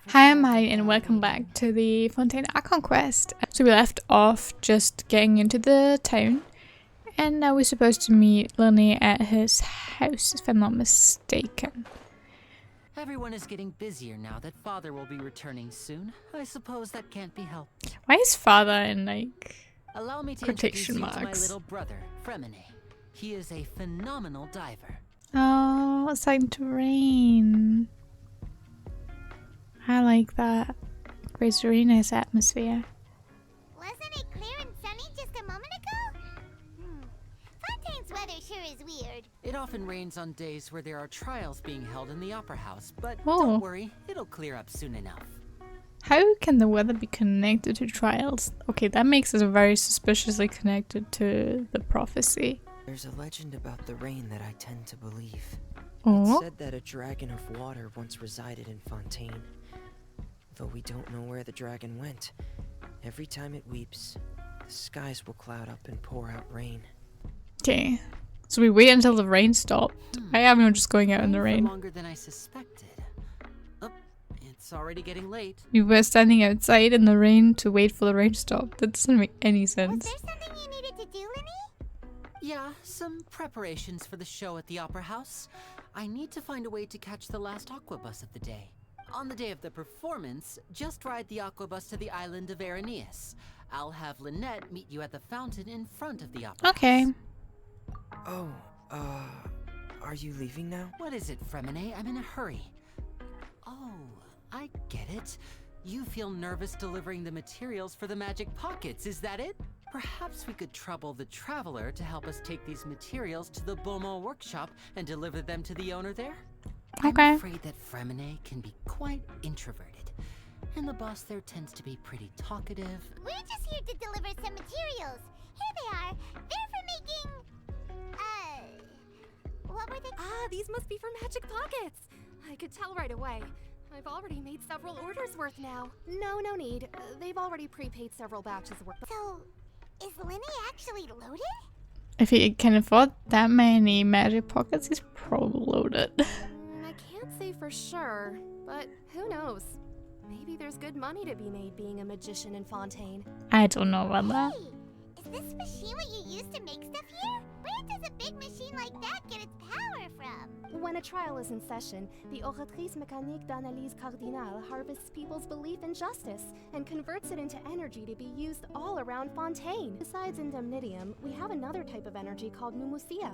Hi, I'm Maddie and welcome back to the Fontaine Archon Quest. So we left off just getting into the town and now we're supposed to meet Lenny at his house, if I'm not mistaken. Everyone is getting busier now that Father will be returning soon. I suppose that can't be helped. Why is father in like Allow me to introduce quotation you to my marks? little brother, Fremine. He is a phenomenal diver. Oh, it's starting to rain. I like that. Creates a really nice atmosphere. Wasn't it clear and sunny just a moment ago? Fontaine's weather sure is weird. It often rains on days where there are trials being held in the Opera House, but Oh. don't worry, it'll clear up soon enough. How can the weather be connected to trials? Okay, that makes us very suspiciously connected to the prophecy. There's a legend about the rain that I tend to believe. Oh. It's said that a dragon of water once resided in Fontaine. Though we don't know where the dragon went, every time it weeps, the skies will cloud up and pour out rain. Okay, so we wait until the rain stopped. I am just going out in the For rain. longer than I suspected. Oh, it's already getting late. We were standing outside in the rain to wait for the rain to stop. That doesn't make any Was sense. there something you needed to do, Lenny? Yeah, some preparations for the show at the Opera House. I need to find a way to catch the last aqua bus of the day. On the day of the performance, just ride the aqua bus to the island of Araneus. I'll have Lynette meet you at the fountain in front of the Opera Okay. House. Oh, are you leaving now? What is it, Fremine? I'm in a hurry. Oh, I get it. You feel nervous delivering the materials for the magic pockets, is that it? Perhaps we could trouble the traveler to help us take these materials to the Beaumont workshop and deliver them to the owner there? Okay. I'm afraid that Fremine can be quite introverted, and the boss there tends to be pretty talkative. We're just here to deliver some materials. Here they are. They're for making... what were they? Ah, these must be for Magic Pockets. I could tell right away. I've already made several orders worth now. No need. They've already prepaid several batches worth. So, is Lenny actually loaded? If he can afford that many magic pockets, he's probably loaded. I can't say for sure, but who knows? Maybe there's good money to be made being a magician in Fontaine. I don't know about that. Hey, is this machine what you use to make stuff here? Where does a big machine like that get its power from? When a trial is in session, the Oratrice Mécanique d'Analyse Cardinale harvests people's belief in justice and converts it into energy to be used all around Fontaine. Besides indemnitium, we have another type of energy called pneumosia.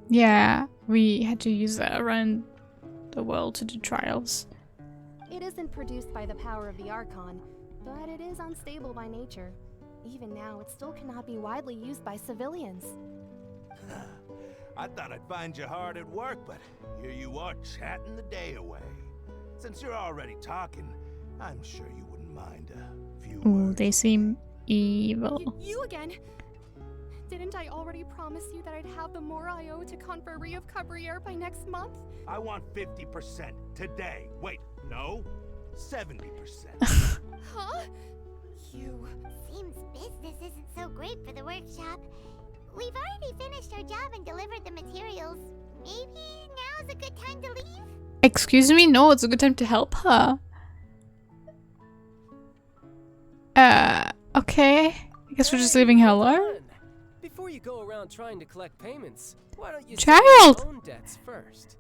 Yeah, we had to use that around the world to do trials. It isn't produced by the power of the Archon, but it is unstable by nature. Even now, it still cannot be widely used by civilians. I thought I'd find you hard at work, but here you are chatting the day away. Since you're already talking, I'm sure you wouldn't mind a few Ooh, words. they seem evil. You again? Didn't I already promise you that I'd have the more I owe to Confrérie of Cabriere by next month? I want 50% today. Wait, no, 70%. Huh? You... Seems business isn't so great for the workshop. We've already finished our job and delivered the materials. Maybe now's a good time to leave? Excuse me? No, it's a good time to help her. Okay. I guess we're just leaving her alone. Before you go around trying to collect payments, why don't you Child! settle your own debts first?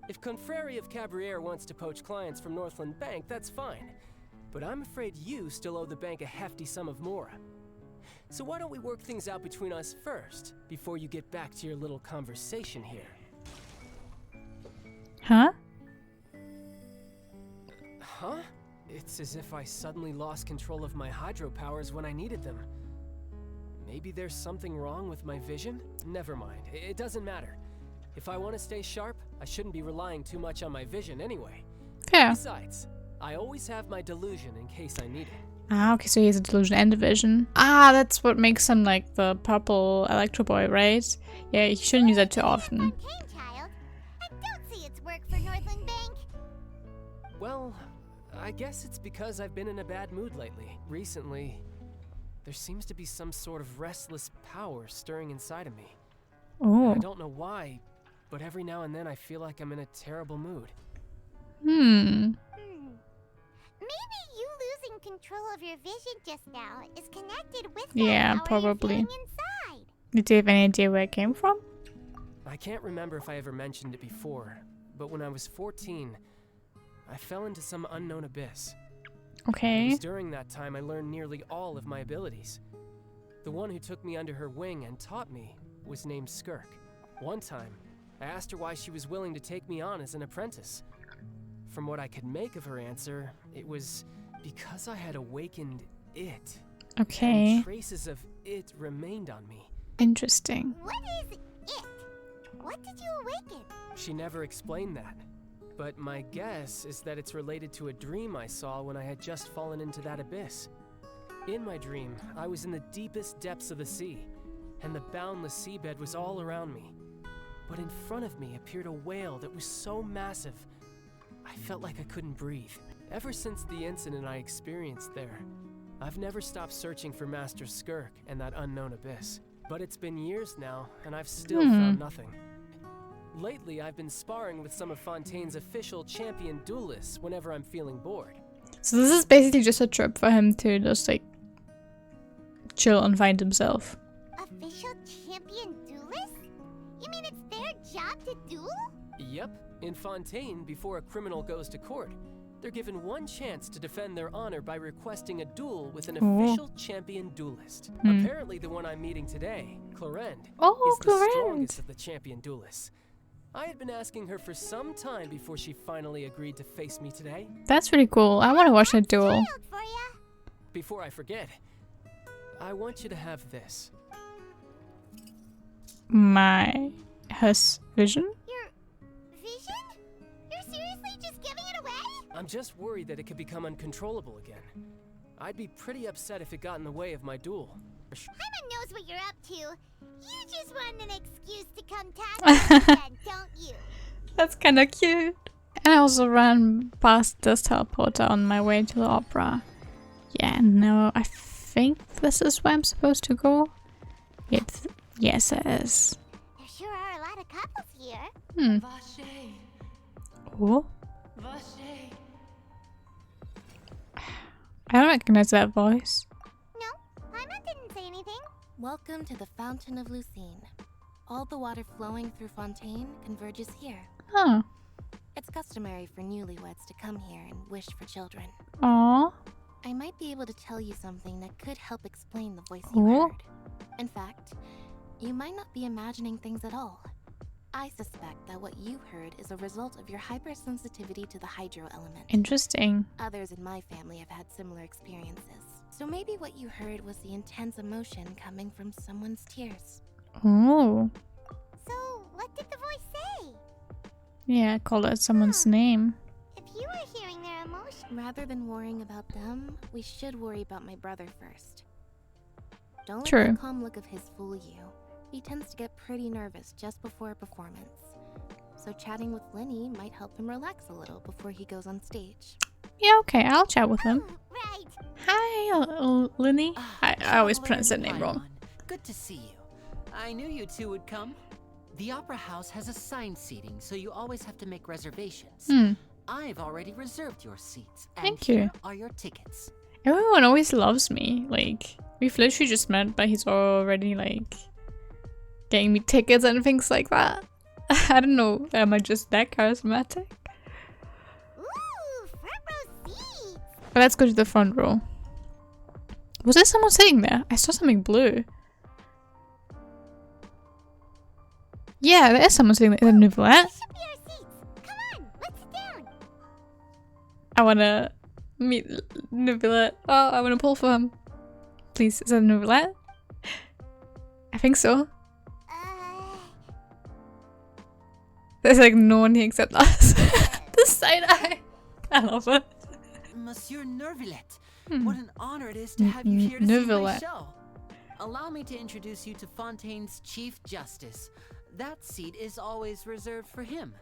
If Confrérie of Cabriere wants to poach clients from Northland Bank, that's fine. But I'm afraid you still owe the bank a hefty sum of mora. So why don't we work things out between us first, before you get back to your little conversation here? Huh? Huh? It's as if I suddenly lost control of my hydro powers when I needed them. Maybe there's something wrong with my vision? Never mind, it doesn't matter. If I want to stay sharp, I shouldn't be relying too much on my vision anyway. Yeah. Besides, I always have my delusion in case I need it. Ah, okay, so he has a delusion and a vision. Ah, that's what makes him like the purple Electro Boy, right? Yeah, you shouldn't use that too often. Fontaine, child. I don't see its work for Northland Bank. Well, I guess it's because I've been in a bad mood lately. Recently, there seems to be some sort of restless power stirring inside of me. Oh. I don't know why, but every now and then I feel like I'm in a terrible mood. Hmm. control of your vision just now is connected with that Yeah, power probably. you're feeling inside. Do you have any idea where it came from? I can't remember if I ever mentioned it before, but when I was 14, I fell into some unknown abyss. It Okay. was during that time I learned nearly all of my abilities. The one who took me under her wing and taught me was named Skirk. One time, I asked her why she was willing to take me on as an apprentice. From what I could make of her answer, it was because I had awakened it. Okay. And traces of it remained on me. What Interesting. is it? What did you awaken? She never explained that. But my guess is that it's related to a dream I saw when I had just fallen into that abyss. In my dream, I was in the deepest depths of the sea, and the boundless seabed was all around me. But in front of me appeared a whale that was so massive, I felt like I couldn't breathe. Ever since the incident I experienced there, I've never stopped searching for Master Skirk and that unknown abyss. But it's been years now, and I've still found nothing. Lately, I've been sparring with some of Fontaine's official champion duelists whenever I'm feeling bored. So this is basically just a trip for him to just like chill and find himself. Official champion duelist? You mean it's their job to duel? Yep, in Fontaine, before a criminal goes to court, they're given one chance to defend their honor by requesting a duel with an official champion duelist. Apparently the one I'm meeting today, Clorend, Oh, is the Clorend. strongest of the champion duelists. I had been asking her for some time before she finally agreed to face me today. That's really cool. I want to watch that duel. Child for ya. Before I forget, I want you to have this. My hus vision? Your vision? You're seriously just giving it away? I'm just worried that it could become uncontrollable again. I'd be pretty upset if it got in the way of my duel. Paimon knows what you're up to. You just want an excuse to come tackle us again, don't you? That's kind of cute. And I also ran past this teleporter on my way to the opera. Yeah, no, I think this is where I'm supposed to go. Yes, it is. There sure are a lot of couples here. Vache, Oh, Vache. I don't recognize that voice. No, Paimon didn't say anything. Welcome to the Fountain of Lucine. All the water flowing through Fontaine converges here. Huh. It's customary for newlyweds to come here and wish for children. Aw. I might be able to tell you something that could help explain the voice you Oh. heard. In fact, you might not be imagining things at all. I suspect that what you heard is a result of your hypersensitivity to the hydro element. Interesting. Others in my family have had similar experiences. So maybe what you heard was the intense emotion coming from someone's tears. Oh. So, what did the voice say? Yeah, I called out someone's name. If you were hearing their emotion, Rather than worrying about them, we should worry about my brother first. Don't let True. the calm look of his fool you. He tends to get pretty nervous just before a performance. So chatting with Lenny might help him relax a little before he goes on stage. Yeah, okay, I'll chat with him. right. Hi, Linny. I always pronounce that name Paimon. wrong. Good to see you. I knew you two would come. The Opera House has assigned seating, so you always have to make reservations. I've already reserved your seats, and Thank you. here are your tickets. Everyone always loves me. Like, we've literally just met, but he's already, like, getting me tickets and things like that. I don't know. Am I just that charismatic? Ooh, front row seats. But let's go to the front row. Was there someone sitting there? I saw something blue. Yeah, there is someone sitting there. Is that Nouvellette? These should be our seats. Come on, let's sit down. I wanna meet Nouvellette. Oh, I wanna pull for him. Please, is that Nouvellette? I think so. There's like no one here except us. The side eye. I love it. Monsieur Neuvillette, Hmm. what an honor it is to have you here to see my Neuvillette. show. Allow me to introduce you to Fontaine's Chief Justice. That seat is always reserved for him.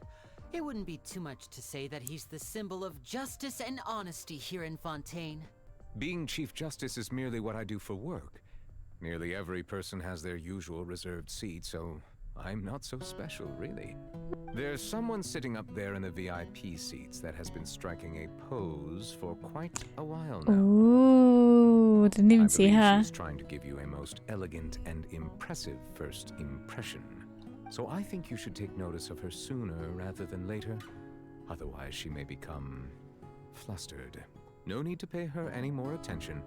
It wouldn't be too much to say that he's the symbol of justice and honesty here in Fontaine. Being Chief Justice is merely what I do for work. Nearly every person has their usual reserved seat, so I'm not so special, really. There's someone sitting up there in the VIP seats that has been striking a pose for quite a while now. Ooh, didn't even see her. She's trying to give you a most elegant and impressive first impression. So I think you should take notice of her sooner rather than later. Otherwise, she may become flustered. No need to pay her any more attention.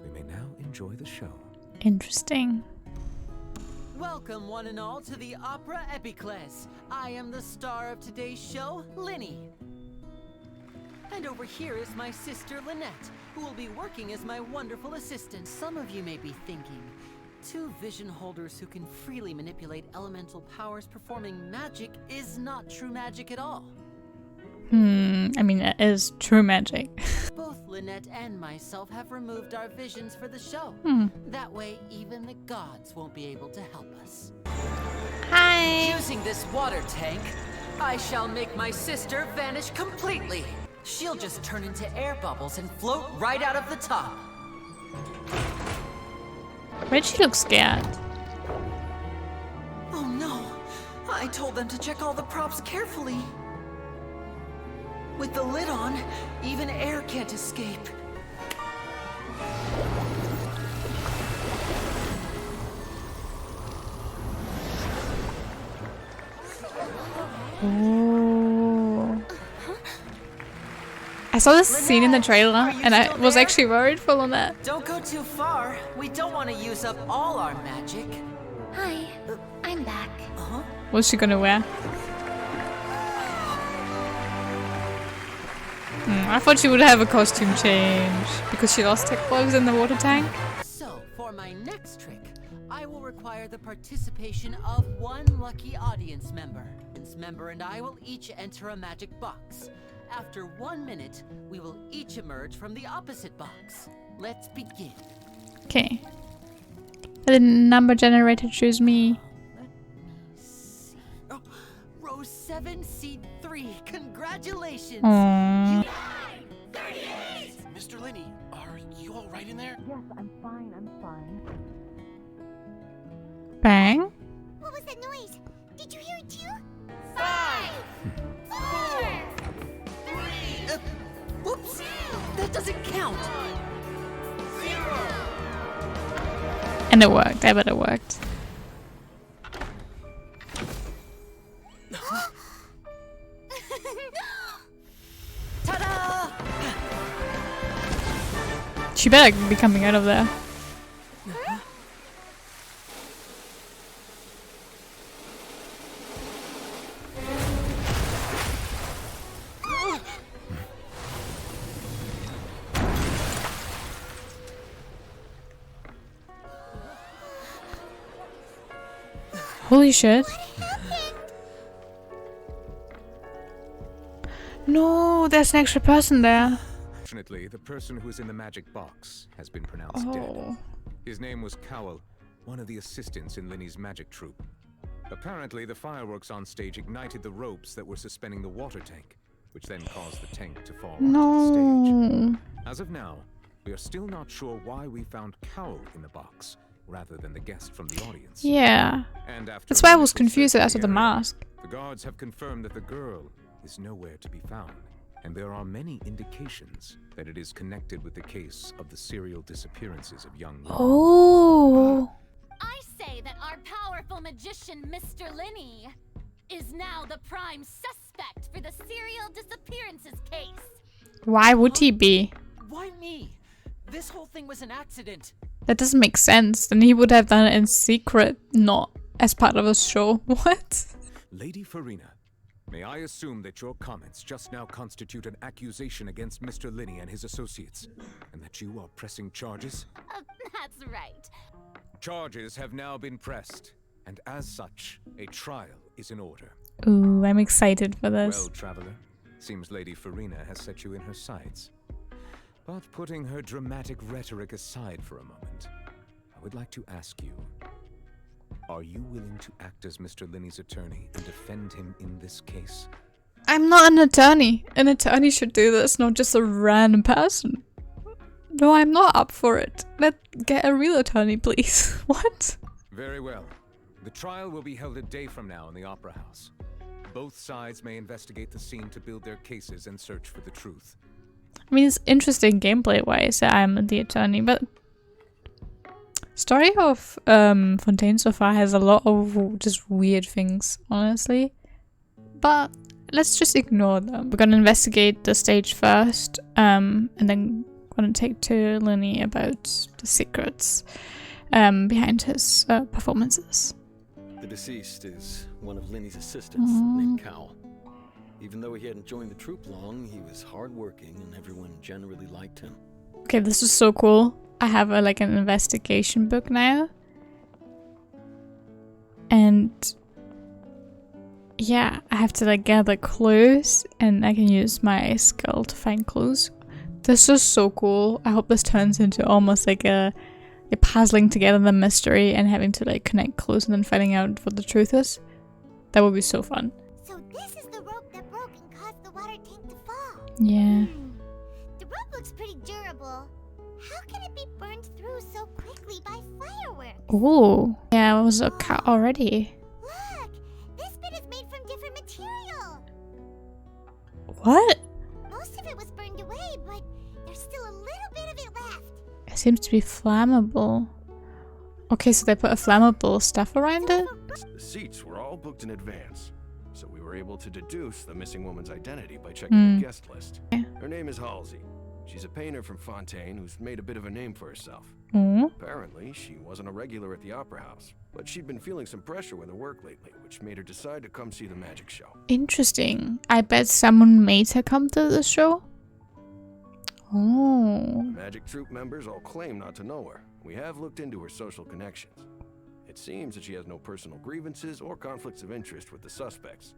We may now enjoy the show. Interesting. Welcome, one and all, to the Opera Epiclese. I am the star of today's show, Linny. And over here is my sister, Lynette, who will be working as my wonderful assistant. Some of you may be thinking, two vision holders who can freely manipulate elemental powers performing magic is not true magic at all. I mean, it is true magic. Both Lynette and myself have removed our visions for the show. That way, even the gods won't be able to help us. Hi! Using this water tank, I shall make my sister vanish completely. She'll just turn into air bubbles and float right out of the top. Reggie looks scared. Oh no! I told them to check all the props carefully. With the lid on, even air can't escape. Ooh. I saw this scene in the trailer and I was actually worried for Lynette. Don't go too far. We don't want to use up all our magic. Hi, I'm back. What's she gonna wear? I thought she would have a costume change because she lost her clothes in the water tank. So, for my next trick, I will require the participation of one lucky audience member. This member and I will each enter a magic box. After 1 minute, we will each emerge from the opposite box. Let's begin. Okay. The number generator chose me. Let me see. Oh, row 7, seat 3. Congratulations! Aww. 38! Mr. Linny, are you all right in there? Yes, I'm fine. Bang. What was that noise? Did you hear it too? 5, 4, 3, whoops! That doesn't count! And it worked. I bet it worked. Ta-da! She better be coming out of there. Holy shit. No, there's an extra person there. Fortunately, the person who is in the magic box has been pronounced dead. His name was Cowell, one of the assistants in Linny's magic troupe. Apparently, the fireworks on stage ignited the ropes that were suspending the water tank, which then caused the tank to fall onto the stage. As of now, we are still not sure why we found Cowell in the box, rather than the guest from the audience. Yeah. And after That's why I was initial confused search as to the area, mask. The guards have confirmed that the girl is nowhere to be found, and there are many indications that it is connected with the case of the serial disappearances of young women. Oh. I say that our powerful magician, Mr. Linny, is now the prime suspect for the serial disappearances case. Why would he be? Why me? This whole thing was an accident. That doesn't make sense. Then he would have done it in secret, not as part of a show. What? Lady Farina, may I assume that your comments just now constitute an accusation against Mr. Linny and his associates, and that you are pressing charges? That's right. Charges have now been pressed, and as such, a trial is in order. Ooh, I'm excited for this. Well, traveler, seems Lady Farina has set you in her sights. But putting her dramatic rhetoric aside for a moment, I would like to ask you, are you willing to act as Mr. Linny's attorney and defend him in this case? I'm not an attorney. An attorney should do this, not just a random person. No, I'm not up for it. Let's get a real attorney, please. What? Very well. The trial will be held a day from now in the Opera House. Both sides may investigate the scene to build their cases and search for the truth. I mean, it's interesting gameplay-wise that I'm the attorney, but story of Fontaine so far has a lot of just weird things, honestly. But let's just ignore them. We're gonna investigate the stage first, and then gonna take to Lenny about the secrets behind his performances. The deceased is one of Lenny's assistants, named Cal. Even though he hadn't joined the troupe long, he was hardworking and everyone generally liked him. Okay, this is so cool. I have like an investigation book now. And yeah, I have to like gather clues and I can use my skill to find clues. This is so cool. I hope this turns into almost like a puzzling together the mystery and having to like connect clues and then finding out what the truth is. That would be so fun. So this is the rope that broke and caused the water tank to fall. Yeah. The rope looks pretty durable. How can it be burned through so quickly by fireworks? Ooh. Yeah, it was a cat already. Look! This bit is made from different material. What? Most of it was burned away, but there's still a little bit of it left. It seems to be flammable. Okay, so they put a flammable stuff around it? The seats were all booked in advance, so we were able to deduce the missing woman's identity by checking the guest list. Her name is Halsey. She's a painter from Fontaine who's made a bit of a name for herself. Apparently, she wasn't a regular at the Opera House, but she'd been feeling some pressure with her work lately, which made her decide to come see the magic show. Interesting. I bet someone made her come to the show. Oh. Magic troupe members all claim not to know her. We have looked into her social connections. It seems that she has no personal grievances or conflicts of interest with the suspects.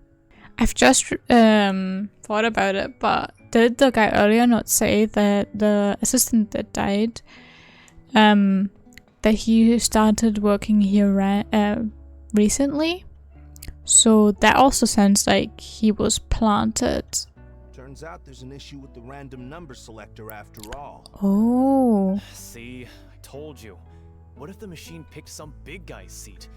I've just thought about it, but did the guy earlier not say that the assistant that died, that he started working here recently? So that also sounds like he was planted. Turns out there's an issue with the random number selector after all. Oh. See, I told you. What if the machine picked some big guy's seat?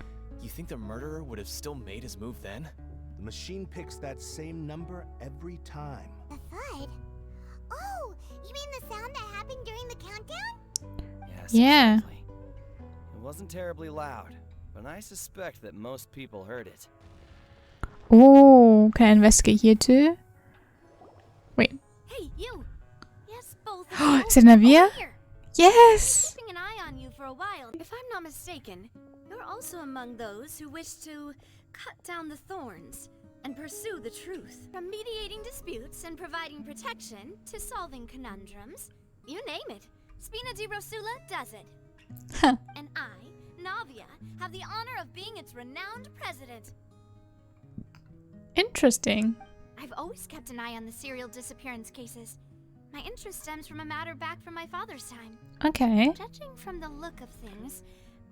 You think the murderer would have still made his move then? The machine picks that same number every time. The thud? Oh, you mean the sound that happened during the countdown? Yes, yeah. Exactly. It wasn't terribly loud, but I suspect that most people heard it. Oh, can I investigate here too? Wait. Hey, you! Yes, both. Is it Navia? Yes! Keeping an eye on you for a while. If I'm not mistaken, you're also among those who wish to cut down the thorns and pursue the truth. From mediating disputes and providing protection to solving conundrums, you name it, Spina di Rosula does it. And I, Navia, have the honor of being its renowned president. Interesting. I've always kept an eye on the serial disappearance cases. My interest stems from a matter back from my father's time. Okay. Judging from the look of things,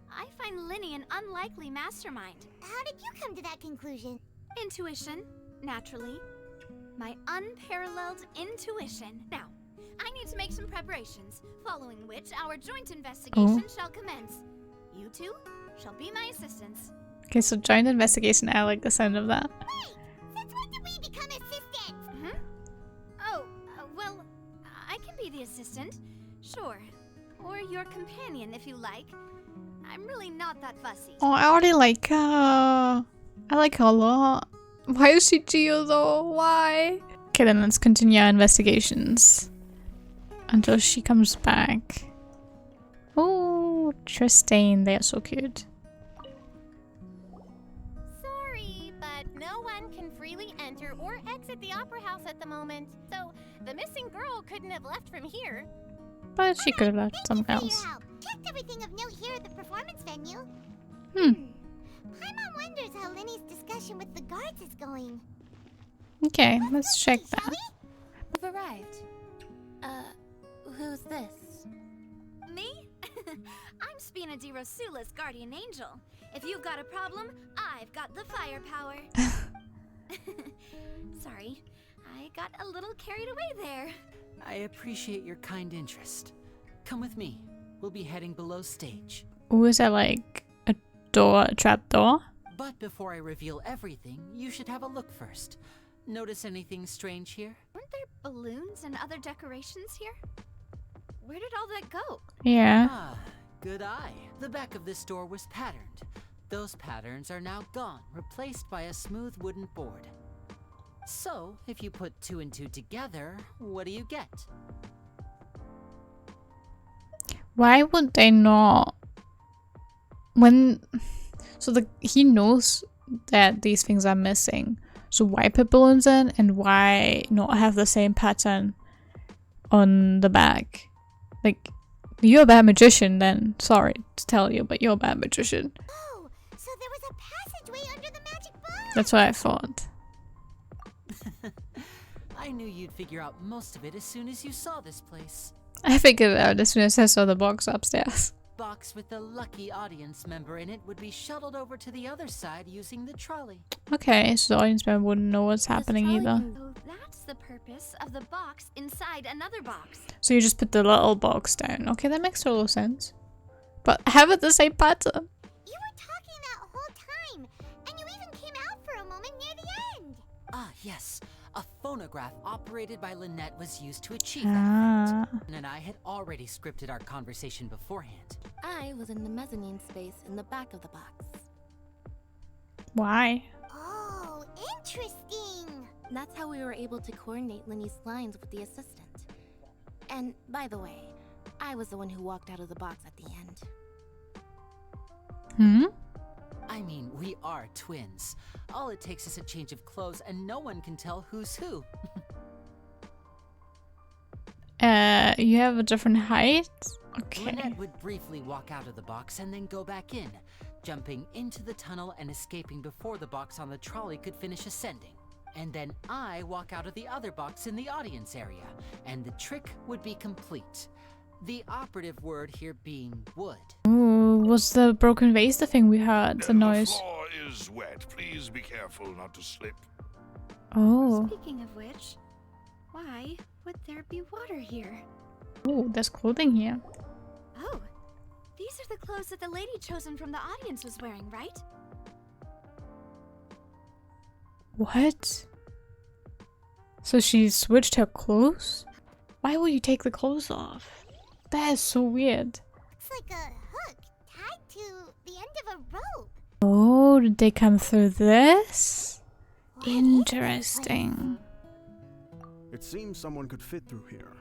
I find Linny an unlikely mastermind. How did you come to that conclusion? Intuition, naturally. My unparalleled intuition. Now, I need to make some preparations, following which our joint investigation shall commence. You two shall be my assistants. Okay, so joint investigation. I like the sound of that. Wait! Since when did we become assistants? Oh, well, I can be the assistant, sure. Or your companion, if you like. I'm really not that fussy. Oh, I already like her. I like her a lot. Why is she Geo though? Why? Okay, then let's continue our investigations until she comes back. Oh, Tristane, they are so cute. Sorry, but no one can freely enter or exit the Opera House at the moment. So the missing girl couldn't have left from here. But she could have left somewhere else. Checked everything of note here at the performance venue. Paimon wonders how Linny's discussion with the guards is going. Okay, let's check that. We've arrived. Who's this? Me? I'm Spina di Rosula's guardian angel. If you've got a problem, I've got the firepower. Sorry, I got a little carried away there. I appreciate your kind interest. Come with me. We'll be heading below stage. Ooh, is that like a door a trapdoor? But before I reveal everything, you should have a look first. Notice anything strange here? Weren't there balloons and other decorations here? Where did all that go? Yeah. Ah, good eye. The back of this door was patterned. Those patterns are now gone, replaced by a smooth wooden board. So, if you put 2 and 2 together, what do you get? Why would they not? So he knows that these things are missing. So why put balloons in, and why not have the same pattern on the back? Like, you're a bad magician then. Sorry to tell you, but you're a bad magician. Oh, so there was a passageway under the magic box. That's what I thought. I knew you'd figure out most of it as soon as you saw this place. I figured it out as soon as I saw the box upstairs. Box with a lucky audience member in it would be shuttled over to the other side using the trolley. Okay, so the audience member wouldn't know what's happening either. So that's the purpose of the box inside another box. So you just put the little box down. Okay, that makes total sense. But have it the same pattern. You were talking that whole time, and you even came out for a moment near the end. Ah, yes. A phonograph operated by Lynette was used to achieve Ah. that effect. And I had already scripted our conversation beforehand. I was in the mezzanine space in the back of the box. Why? Oh, interesting. That's how we were able to coordinate Linny's lines with the assistant. And by the way, I was the one who walked out of the box at the end. Hmm? I mean, we are twins. All it takes is a change of clothes and no one can tell who's who. You have a different height? Okay. Lynette would briefly walk out of the box and then go back in, jumping into the tunnel and escaping before the box on the trolley could finish ascending. And then I walk out of the other box in the audience area, and the trick would be complete. The operative word here being wood. Ooh, was the broken vase the thing we heard? The noise. The floor is wet. Please be careful not to slip. Oh. Speaking of which, why would there be water here? Ooh, there's clothing here. Oh, these are the clothes that the lady chosen from the audience was wearing, right? What? So she switched her clothes? Why would you take the clothes off? That is so weird. Looks like a hook tied to the end of a rope. Oh, did they come through this? Interesting. It seems someone could fit through here.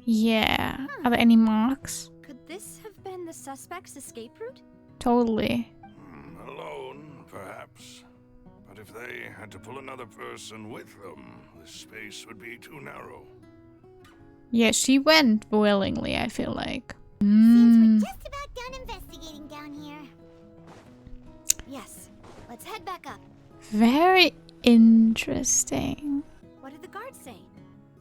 Yeah. Are there any marks? Could this have been the suspect's escape route? Totally. Alone, perhaps. But if they had to pull another person with them, the space would be too narrow. Yeah, she went willingly, I feel like. Seems we're just about done investigating down here. Yes, let's head back up. Very interesting. What did the guards say?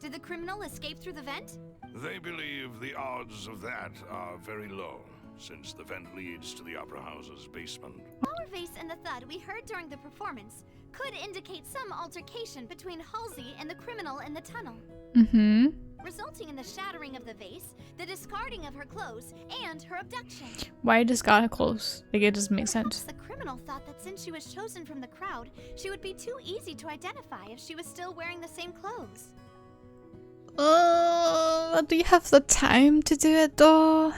Did the criminal escape through the vent? They believe the odds of that are very low, since the vent leads to the Opera House's basement. Our vase and the thud we heard during the performance could indicate some altercation between Halsey and the criminal in the tunnel. Mm-hmm. Resulting in the shattering of the vase, the discarding of her clothes, and her abduction. Why discard her clothes? Like, it doesn't make sense. The criminal thought that since she was chosen from the crowd, she would be too easy to identify if she was still wearing the same clothes. Do you have the time to do it though?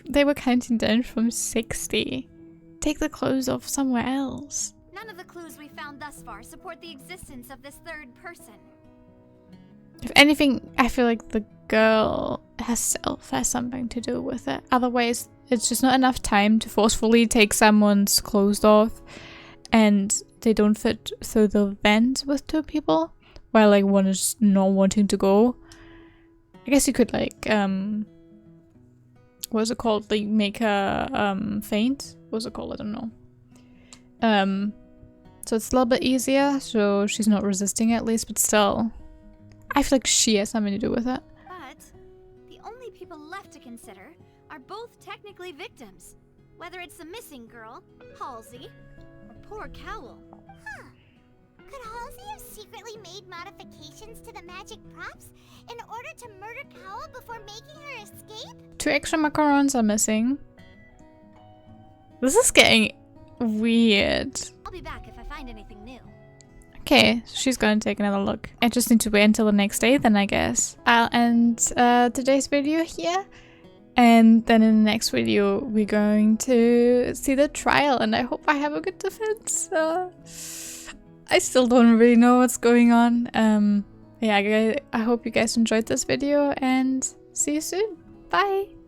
They were counting down from 60. Take the clothes off somewhere else. None of the clues we found thus far support the existence of this third person. If anything, I feel like the girl herself has something to do with it. Otherwise, it's just not enough time to forcefully take someone's clothes off and they don't fit through the vent with two people, while like one is not wanting to go. I guess you could like what's it called? Like make her faint? What's it called? I don't know. So it's a little bit easier, so she's not resisting at least, but still. I feel like she has something to do with it. But the only people left to consider are both technically victims. Whether it's the missing girl, Halsey, or poor Cowell. Huh. Could Halsey have secretly made modifications to the magic props in order to murder Cowell before making her escape? 2 extra macarons are missing. This is getting weird. I'll be back if I find anything new. Okay, she's gonna take another look. I just need to wait until the next day then, I guess. I'll end today's video here. And then in the next video, we're going to see the trial, and I hope I have a good defense. I still don't really know what's going on. Yeah, I hope you guys enjoyed this video, and see you soon. Bye!